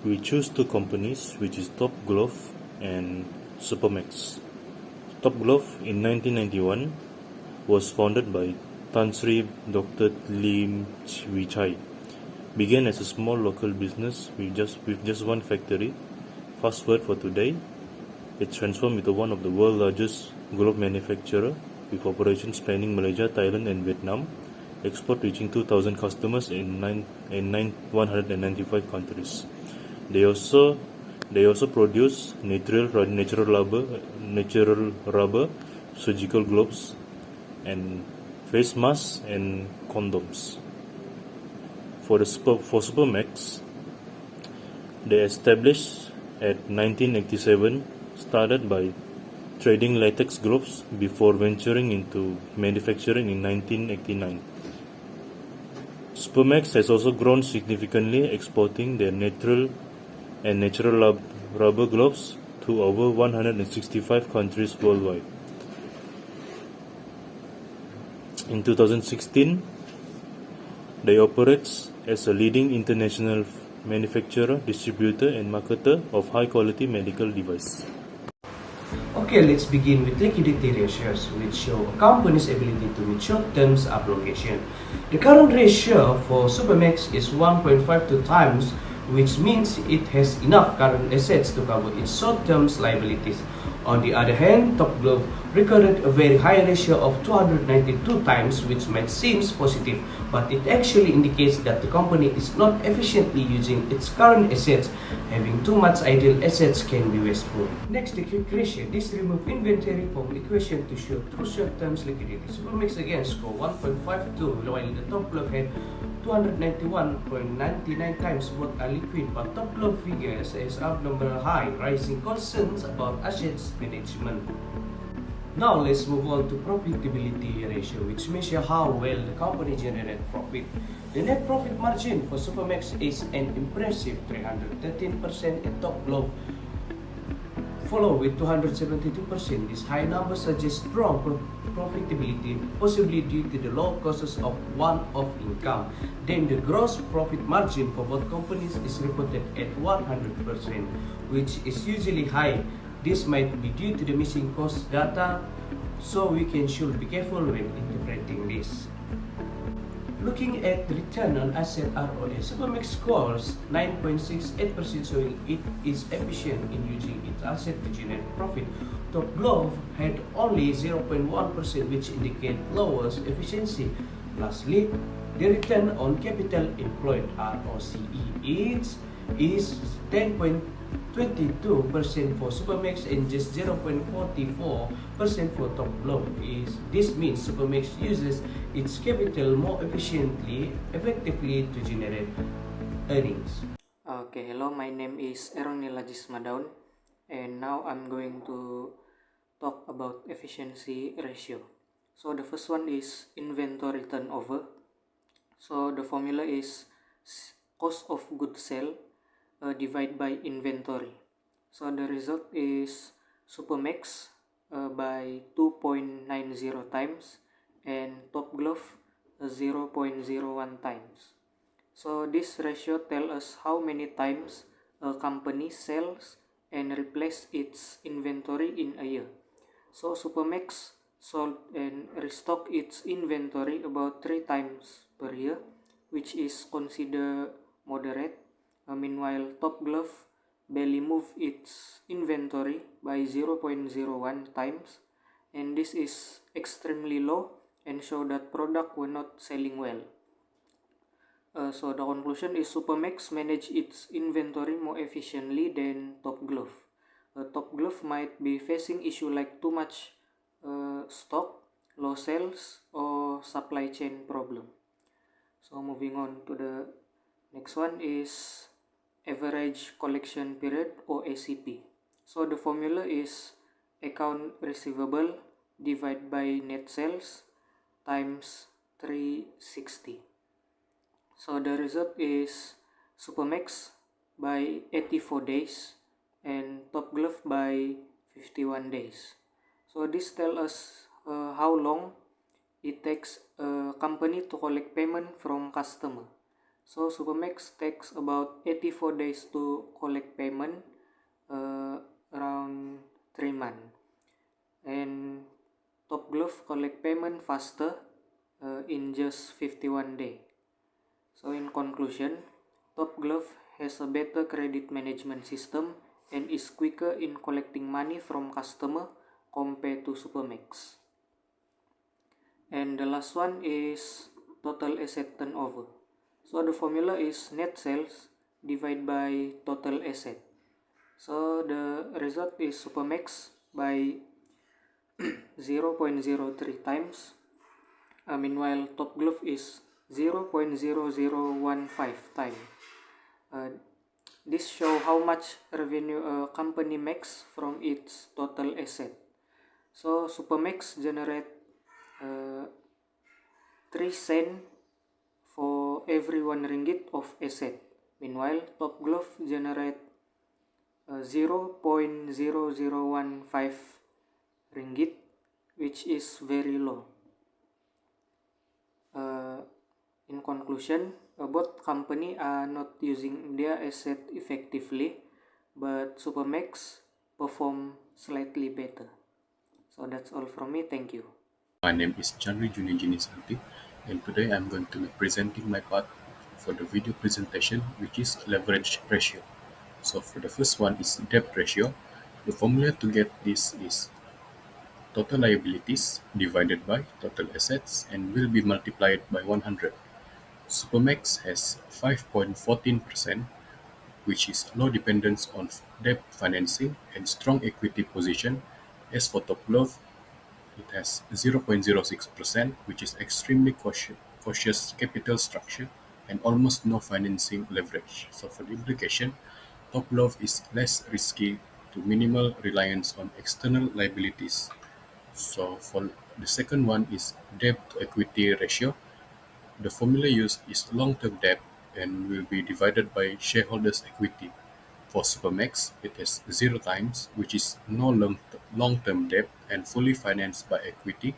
We choose two companies, which is Top Glove and SuperMax. Top Glove in 1991 was founded by Tan Sri Dr. Lim Wee Chai. Began as a small local business with just one factory. Fast forward for today, it transformed into one of the world's largest glove manufacturer with operations spanning Malaysia, Thailand, and Vietnam. Export reaching 2,000 customers in 195 countries. They also produce natural rubber, surgical gloves, and face masks and condoms. For SuperMax, they established at 1987, started by trading latex gloves before venturing into manufacturing in 1989. SuperMax has also grown significantly, exporting their natural rubber gloves to over 165 countries worldwide. In 2016, they operate as a leading international manufacturer, distributor, and marketer of high-quality medical devices. Okay, let's begin with liquidity ratios, which show a company's ability to meet short-term obligation. The current ratio for SuperMax is 1.52 times, which means it has enough current assets to cover its short-term liabilities. On the other hand, Top Glove recorded a very high ratio of 292 times, which might seem positive, but it actually indicates that the company is not efficiently using its current assets. Having too much idle assets can be wasteful. Next, the quick ratio. This removes inventory from equation to show true short-term liquidity. SuperMax again scored 1.52, while the Top Glove had 291.99 times both are liquid, but Top Glove figures as abnormal high, raising concerns about assets management. Now let's move on to profitability ratio, which measures how well the company generates profit. The net profit margin for SuperMax is an impressive 313% and Top Glove follow with 272%. This high number suggests strong profitability, possibly due to the low costs of one-off income. Then the gross profit margin for both companies is reported at 100%, which is usually high. This might be due to the missing cost data, so we should be careful when interpreting this. Looking at return on asset ROA, SuperMax scores 9.68%, showing it is efficient in using its asset to generate profit. Top Glove had only 0.1%, which indicates lower efficiency. Lastly, the return on capital employed (ROCE) is 10.22% for SuperMax and just 0.44% for Top Glove. This means SuperMax uses its capital more effectively to generate earnings. Okay, hello, my name is Eronila Jismadaun, and now I'm going to talk about efficiency ratio. So the first one is inventory turnover. So the formula is cost of goods sold divided by inventory. So the result is SuperMax by 2.90 times and Top Glove 0.01 times. So this ratio tells us how many times a company sells and replaces its inventory in a year. So SuperMax sold and restock its inventory about 3 times per year, which is considered moderate. Meanwhile, Top Glove barely moved its inventory by 0.01 times, and this is extremely low and show that products were not selling well. So the conclusion is SuperMax managed its inventory more efficiently than Top Glove. Top Glove might be facing issue like too much stock, low sales, or supply chain problem. So moving on to the next one is average collection period or ACP. So the formula is account receivable divided by net sales times 360. So the result is SuperMax by 84 days and Top Glove by 51 days. So this tells us how long it takes a company to collect payment from customer. So SuperMax takes about 84 days to collect payment, around 3 months. And Top Glove collect payment faster, in just 51 days. So in conclusion, Top Glove has a better credit management system and is quicker in collecting money from customer compared to SuperMax. And the last one is total asset turnover. So the formula is net sales divided by total asset. So the result is SuperMax by 0.03 times. Meanwhile, Top Glove is 0.0015 times. This show how much revenue a company makes from its total asset. So SuperMax generate 3 cents for every 1 ringgit of asset. Meanwhile, Top Glove generate 0.0015 ringgit, which is very low. In conclusion, both company are not using their asset effectively, but SuperMax perform slightly better. So that's all from me. Thank you. My name is Chanri Junijini Santi, and today I'm going to be presenting my part for the video presentation, which is leverage ratio. So for the first one is debt ratio. The formula to get this is total liabilities divided by total assets and will be multiplied by 100. SuperMax has 5.14%, which is low dependence on debt financing and strong equity position. As for Top Glove, it has 0.06%, which is extremely cautious capital structure and almost no financing leverage. So for the implication, Top Glove is less risky to minimal reliance on external liabilities. So for the second one is debt to equity ratio. The formula used is long-term debt and will be divided by shareholders' equity. For SuperMax, it has 0 times, which is no long-term debt and fully financed by equity.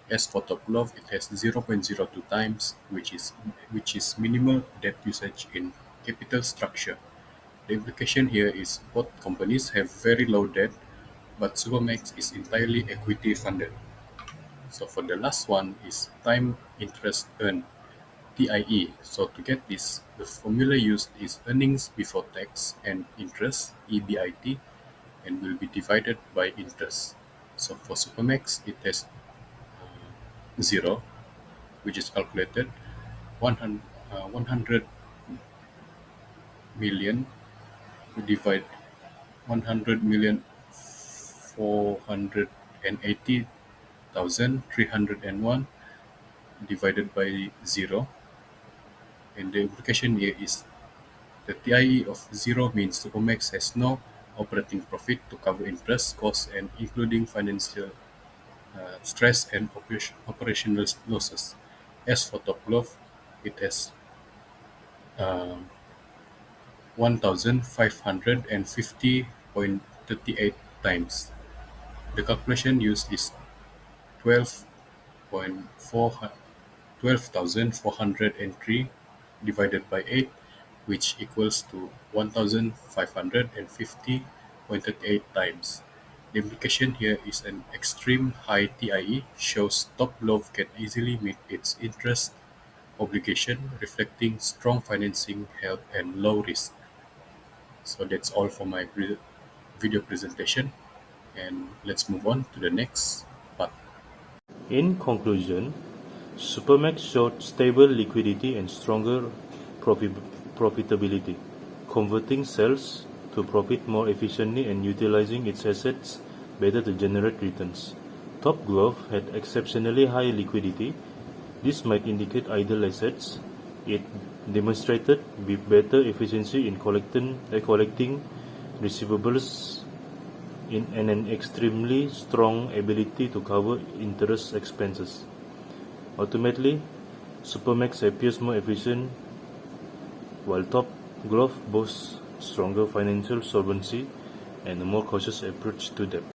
As for Top Glove, it has 0.02 times, which is minimal debt usage in capital structure. The implication here is both companies have very low debt, but SuperMax is entirely equity funded. So for the last one is time interest earned, TIE. So to get this, the formula used is earnings before tax and interest, EBIT, and will be divided by interest. So for SuperMax, it has 0, which is calculated 100 million. We divide 100 million 480,301 divided by 0. And the implication here is the TIE of 0 means SuperMax has no operating profit to cover interest costs and including financial stress and operational losses. As for Top Glove, it has 1,550.38 times. The calculation used is 12,403 divided by 8, which equals to 1,550.38 times. The implication here is an extreme high TIE shows Top Glove can easily meet its interest obligation, reflecting strong financing health and low risk. So that's all for my video presentation, and let's move on to the next part. In conclusion, SuperMax showed stable liquidity and stronger profitability, converting sales to profit more efficiently and utilizing its assets better to generate returns. Top Glove had exceptionally high liquidity. This might indicate idle assets. It demonstrated better efficiency in collecting receivables and an extremely strong ability to cover interest expenses. Ultimately, SuperMax appears more efficient, while Top Glove boasts stronger financial solvency and a more cautious approach to debt.